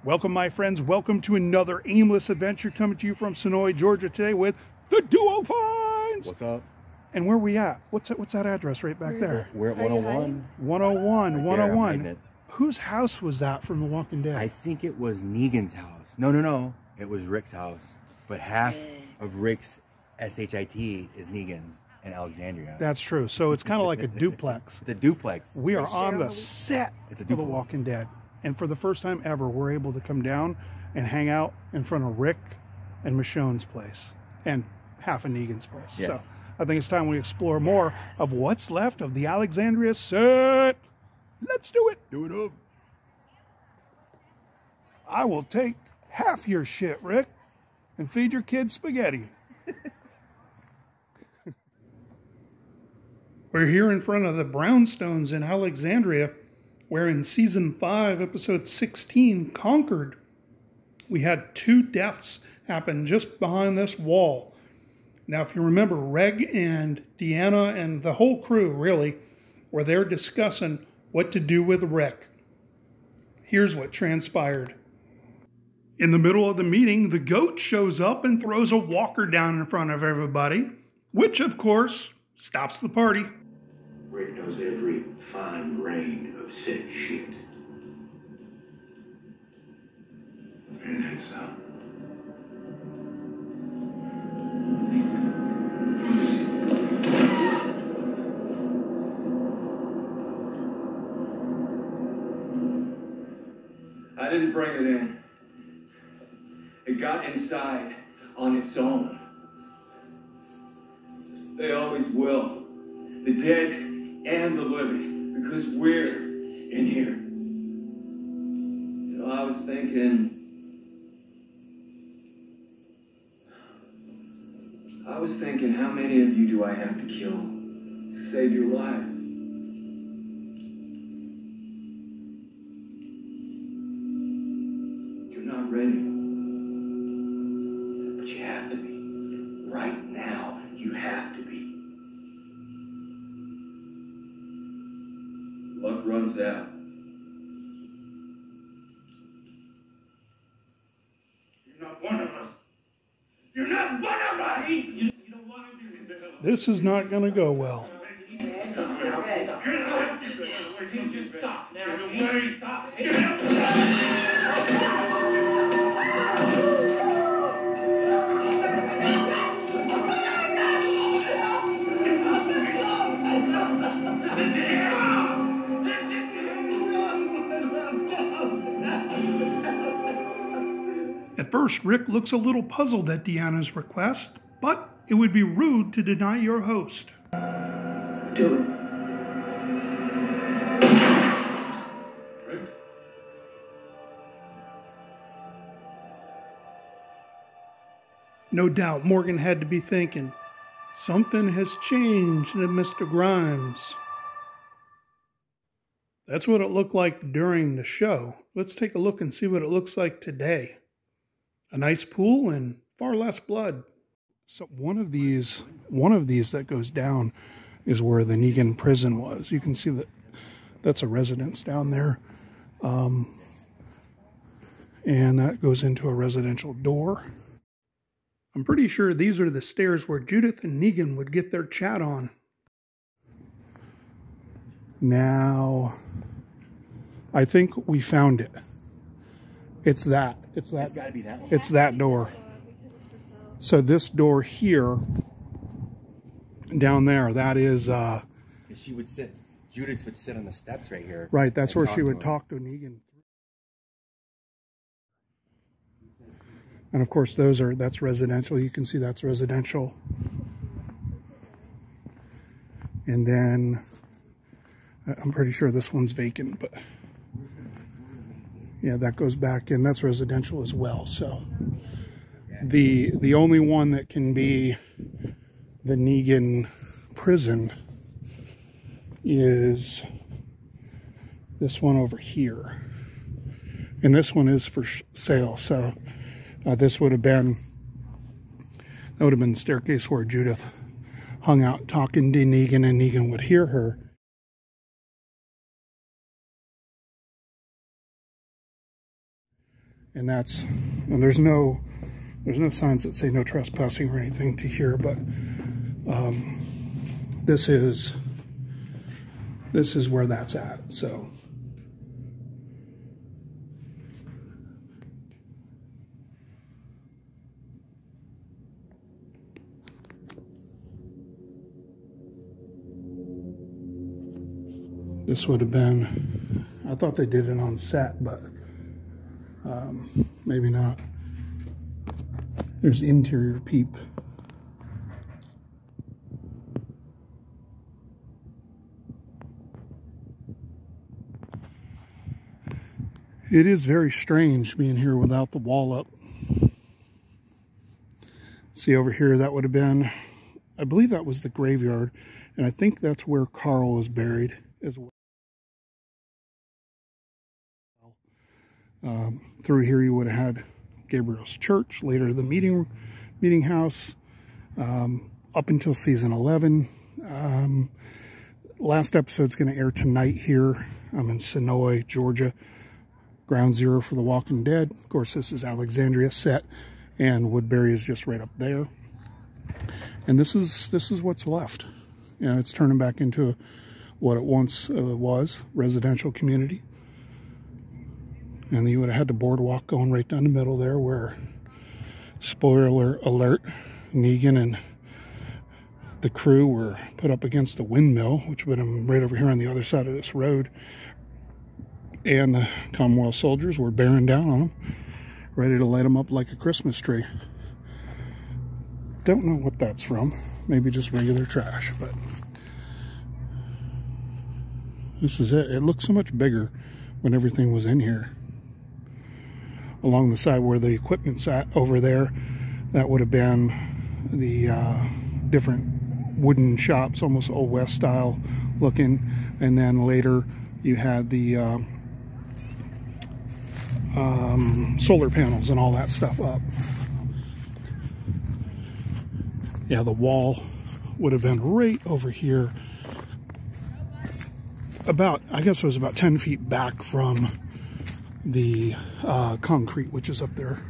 Welcome, my friends. Welcome to another aimless adventure coming to you from Sonoy, Georgia today with the Duo Finds. What's up? And where are we at? What's that address right back there? We're at 101. 101, 101. There, Whose house was that from The Walking Dead? I think it was Negan's house. No. It was Rick's house. But half of Rick's SHIT is Negan's in Alexandria. That's true. So it's kind of like a duplex. The duplex. We are on the set of The duplex. Walking Dead. And for the first time ever, we're able to come down and hang out in front of Rick and Michonne's place. And half of Negan's place. Yes. So I think it's time we explore more of what's left of the Alexandria set. Let's do it. Do it up. I will take half your shit, Rick, and feed your kids spaghetti. We're here in front of the brownstones in Alexandria, where in season 5, episode 16, Conquered, we had 2 deaths happen just behind this wall. Now, if you remember, Reg and Deanna and the whole crew, really, were there discussing what to do with Rick. Here's what transpired. In the middle of the meeting, the goat shows up and throws a walker down in front of everybody, which, of course, stops the party. Rick knows every fine grain of said shit. And then some. I didn't bring it in. It got inside on its own. They always will. The dead and the living, because we're in here. So I was thinking how many of you do I have to kill to save your lives? You're not ready. But you have to be. Right now, you have to be. Luck runs out. You're not one of us. You're not one of us! You don't want to do this. This is not going to go well. Just stop now. Stop. At first, Rick looks a little puzzled at Deanna's request, but it would be rude to deny your host. Do it. No doubt Morgan had to be thinking, something has changed in Mr. Grimes. That's what it looked like during the show. Let's take a look and see what it looks like today. A nice pool and far less blood. So one of these that goes down is where the Negan prison was. You can see that that's a residence down there. And that goes into a residential door. I'm pretty sure these are the stairs where Judith and Negan would get their chat on. Now, I think we found it. It's that. It's gotta be that one. It's that door. So this door here, down there, that is... She would sit, Judith would sit on the steps right here. Right, that's where she would talk to Negan. And of course, that's residential. You can see that's residential. And then, I'm pretty sure this one's vacant, but yeah, that goes back in. That's residential as well. So the only one that can be the Negan prison is this one over here. And this one is for sale. So this would have been the staircase where Judith hung out talking to Negan, and Negan would hear her. And there's no signs that say no trespassing or anything to here, but this is where that's at. So this would have been, I thought they did it on set, but maybe not. There's interior peep. It is very strange being here without the wall up. See over here, that would have been, I believe that was the graveyard, and I think that's where Carl was buried as well. Through here you would have had Gabriel's church, later the meeting house, up until season 11. Last episode's going to air tonight here. I'm in Sonoy, Georgia. Ground zero for The Walking Dead. Of course, this is Alexandria set, and Woodbury is just right up there. And this is what's left. And it's turning back into what it once was, residential community. And then you would have had the boardwalk going right down the middle there, where, spoiler alert, Negan and the crew were put up against the windmill, which would have been right over here on the other side of this road. And the Commonwealth soldiers were bearing down on them, ready to light them up like a Christmas tree. Don't know what that's from. Maybe just regular trash, but this is it. It looks so much bigger when everything was in here. Along the side where the equipment's at over there, that would have been the different wooden shops, almost Old West style looking. And then later you had the solar panels and all that stuff up. Yeah, the wall would have been right over here, about, I guess it was about 10 feet back from the concrete, which is up there.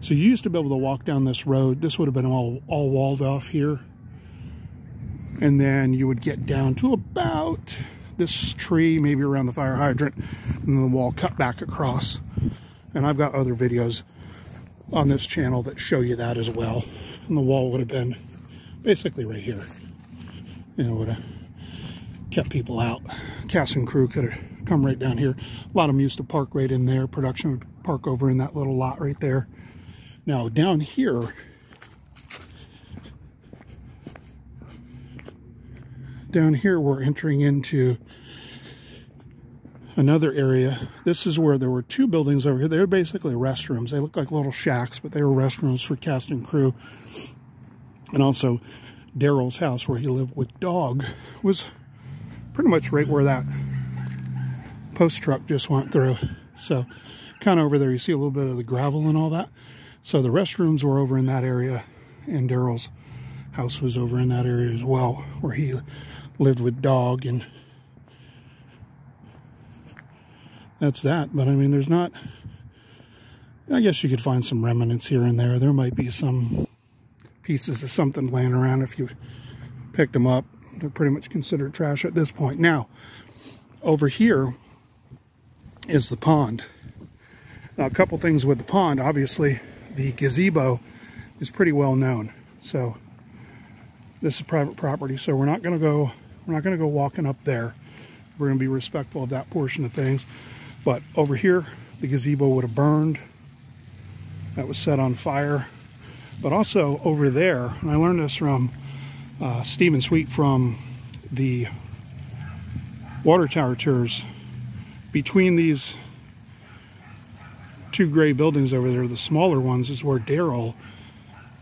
So you used to be able to walk down this road. This would have been all walled off here. And then you would get down to about this tree, maybe around the fire hydrant, and then the wall cut back across. And I've got other videos on this channel that show you that as well. And the wall would have been basically right here. You know, would have kept people out. Cast and crew could have come right down here. A lot of them used to park right in there. Production would park over in that little lot right there. Now down here, we're entering into another area. This is where there were two buildings over here. They were basically restrooms. They look like little shacks, but they were restrooms for cast and crew. And also Daryl's house, where he lived with dog, was pretty much right where that post truck just went through. So kind of over there, you see a little bit of the gravel and all that. So the restrooms were over in that area, and Daryl's house was over in that area as well, where he lived with dog. And that's that. But I mean, there's not, I guess you could find some remnants here and there. There might be some pieces of something laying around if you picked them up. They're pretty much considered trash at this point. Now, over here is the pond. Now, a couple things with the pond. Obviously, the gazebo is pretty well known. So this is private property, so we're not going to go walking up there. We're going to be respectful of that portion of things. But over here, the gazebo would have burned. That was set on fire. But also over there, and I learned this from Stephen Sweet from the water tower tours, between these two gray buildings over there, the smaller ones, is where Daryl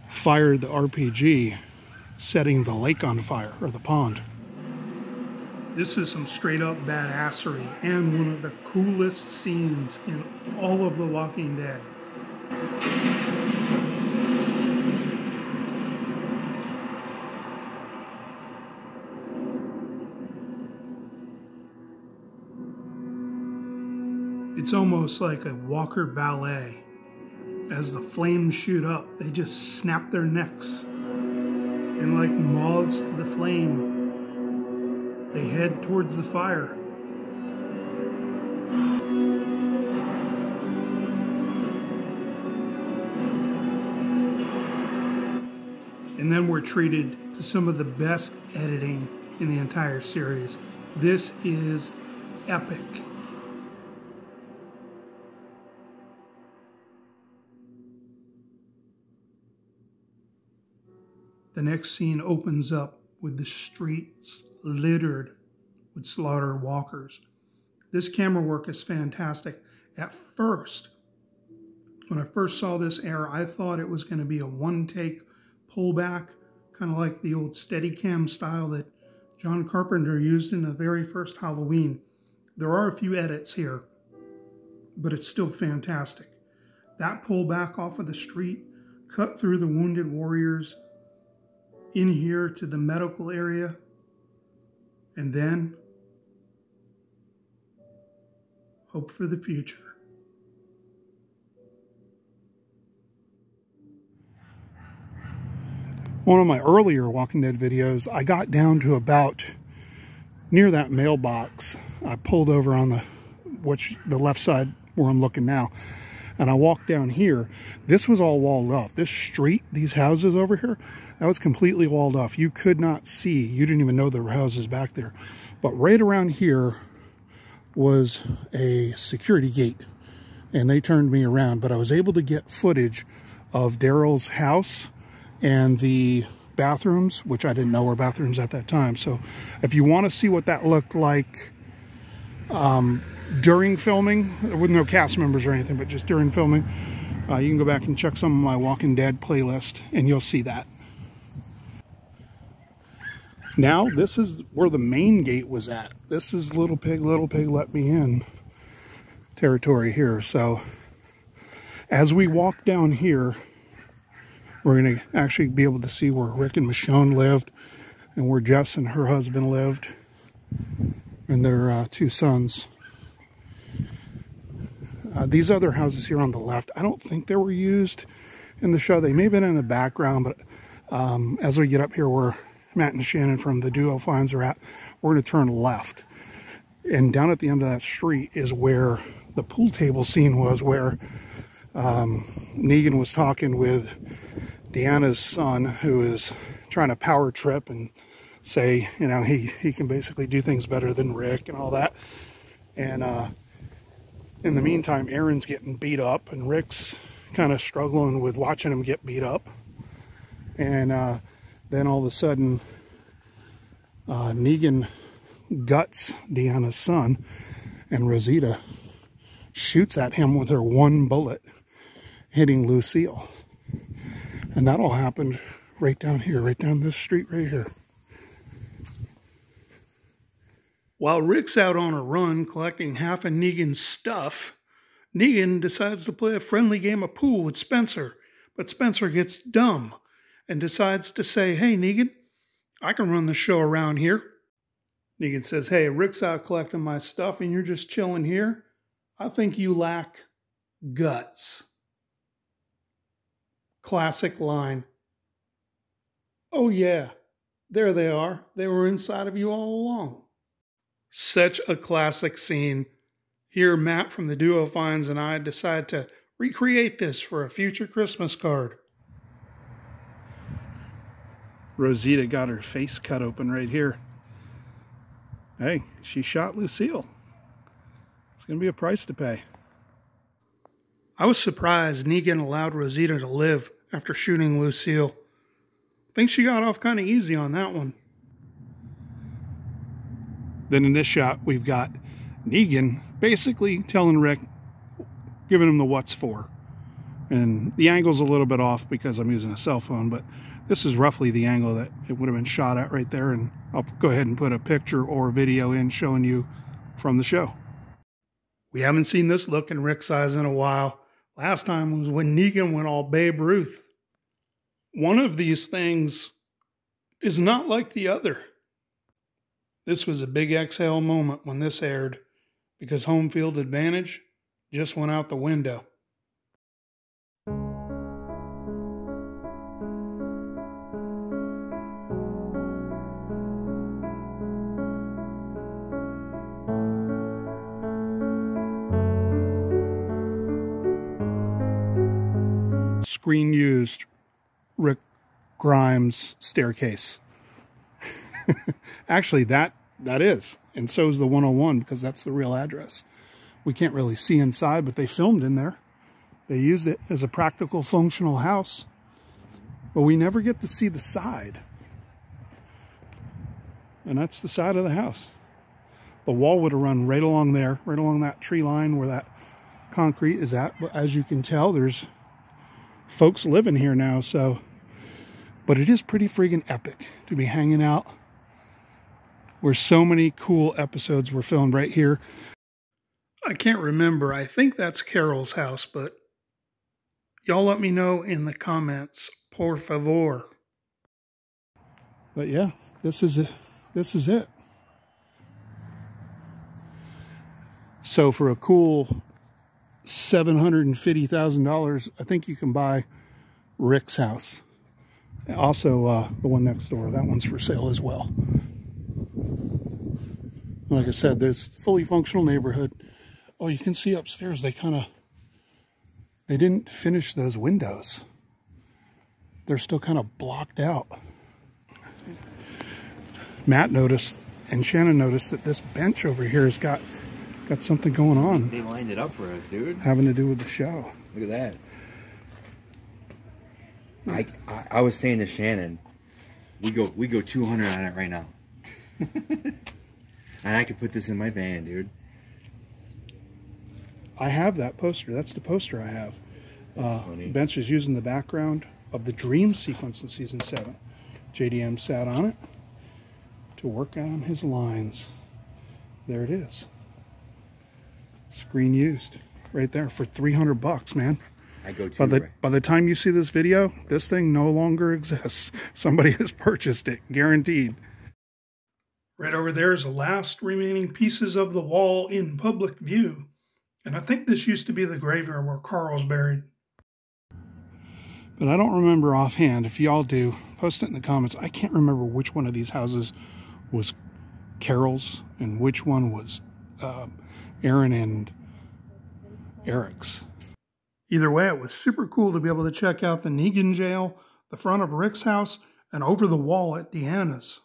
fired the RPG, setting the lake on fire, or the pond. This is some straight up badassery, and one of the coolest scenes in all of The Walking Dead. It's almost like a Walker ballet. As the flames shoot up, they just snap their necks. And like moths to the flame, they head towards the fire. And then we're treated to some of the best editing in the entire series. This is epic. The next scene opens up with the streets littered with slaughtered walkers. This camera work is fantastic. At first, when I first saw this air, I thought it was going to be a one-take pullback, kind of like the old Steadicam style that John Carpenter used in the very first Halloween. There are a few edits here, but it's still fantastic. That pullback off of the street, cut through the wounded warriors, in here to the medical area, and then hope for the future. One of my earlier Walking Dead videos, I got down to about near that mailbox. I pulled over on the left side where I'm looking now, and I walked down here. This was all walled off. This street, these houses over here, that was completely walled off. You could not see. You didn't even know there were houses back there. But right around here was a security gate, and they turned me around. But I was able to get footage of Daryl's house and the bathrooms, which I didn't know were bathrooms at that time. So if you want to see what that looked like during filming, with no cast members or anything, but just during filming, you can go back and check some of my Walking Dead playlist, and you'll see that. Now, this is where the main gate was at. This is little pig, let me in territory here. So as we walk down here, we're going to actually be able to see where Rick and Michonne lived, and where Jess and her husband lived, and their 2 sons. These other houses here on the left, I don't think they were used in the show. They may have been in the background, but as we get up here where Matt and Shannon from the Duo Finds are at, we're going to turn left. And down at the end of that street is where the pool table scene was, where Negan was talking with Deanna's son, who is trying to power trip and say, you know, he can basically do things better than Rick and all that. And in the meantime, Aaron's getting beat up, and Rick's kind of struggling with watching him get beat up. And then all of a sudden, Negan guts Deanna's son, and Rosita shoots at him with her 1 bullet, hitting Lucille. And that all happened right down here, right down this street right here. While Rick's out on a run collecting half of Negan's stuff, Negan decides to play a friendly game of pool with Spencer. But Spencer gets dumb and decides to say, "Hey, Negan, I can run the show around here." Negan says, "Hey, Rick's out collecting my stuff and you're just chilling here. I think you lack guts." Classic line. "Oh yeah, there they are. They were inside of you all along." Such a classic scene. Here, Matt from the Duo Finds and I decide to recreate this for a future Christmas card. Rosita got her face cut open right here. Hey, she shot Lucille. It's going to be a price to pay. I was surprised Negan allowed Rosita to live after shooting Lucille. I think she got off kind of easy on that one. Then in this shot, we've got Negan basically telling Rick, giving him the what's for. And the angle's a little bit off because I'm using a cell phone, but this is roughly the angle that it would have been shot at right there. And I'll go ahead and put a picture or video in showing you from the show. We haven't seen this look in Rick's eyes in a while. Last time was when Negan went all Babe Ruth. One of these things is not like the other. This was a big exhale moment when this aired, because home field advantage just went out the window. Screen used Rick Grimes staircase. Actually, that is. And so is the 101, because that's the real address. We can't really see inside, but they filmed in there. They used it as a practical, functional house. But we never get to see the side. And that's the side of the house. The wall would have run right along there, right along that tree line where that concrete is at. But as you can tell, there's folks living here now, so. But it is pretty friggin' epic to be hanging out where so many cool episodes were filmed right here. I can't remember. I think that's Carol's house, but y'all let me know in the comments, por favor. But yeah, this is it. This is it. So for a cool $750,000, I think you can buy Rick's house. Also, the one next door, that one's for sale as well. Like I said, there's fully functional neighborhood. Oh, you can see upstairs, they didn't finish those windows. They're still kind of blocked out. Matt noticed, and Shannon noticed, that this bench over here has got something going on. They lined it up for us, dude. Having to do with the show. Look at that. I was saying to Shannon, we go 200 on it right now. And I could put this in my van, dude. I have that poster. That's the poster I have. Bench is using the background of the dream sequence in season 7. JDM sat on it to work out on his lines. There it is. Screen used right there for $300, man. I go to by the time you see this video, this thing no longer exists. Somebody has purchased it, guaranteed. Right over there is the last remaining pieces of the wall in public view. And I think this used to be the graveyard where Carl's buried. But I don't remember offhand. If y'all do, post it in the comments. I can't remember which one of these houses was Carol's and which one was Aaron and Eric's. Either way, it was super cool to be able to check out the Negan jail, the front of Rick's house, and over the wall at Deanna's.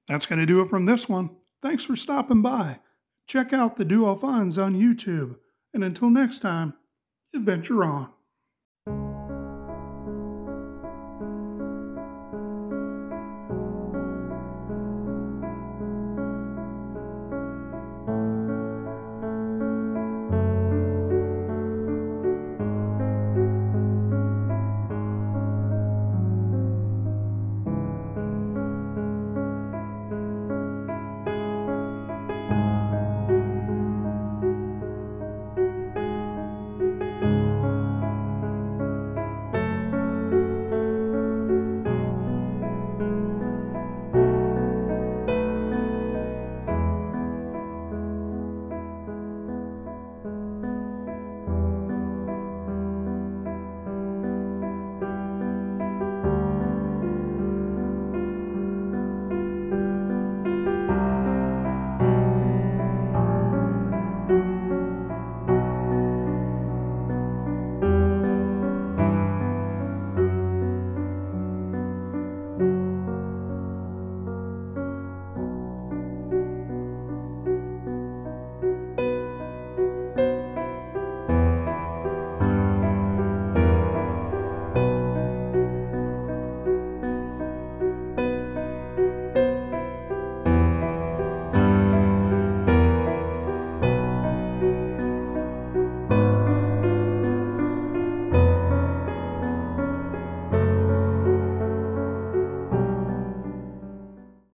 That's going to do it from this one. Thanks for stopping by. Check out the Duo Funds on YouTube. And until next time, adventure on.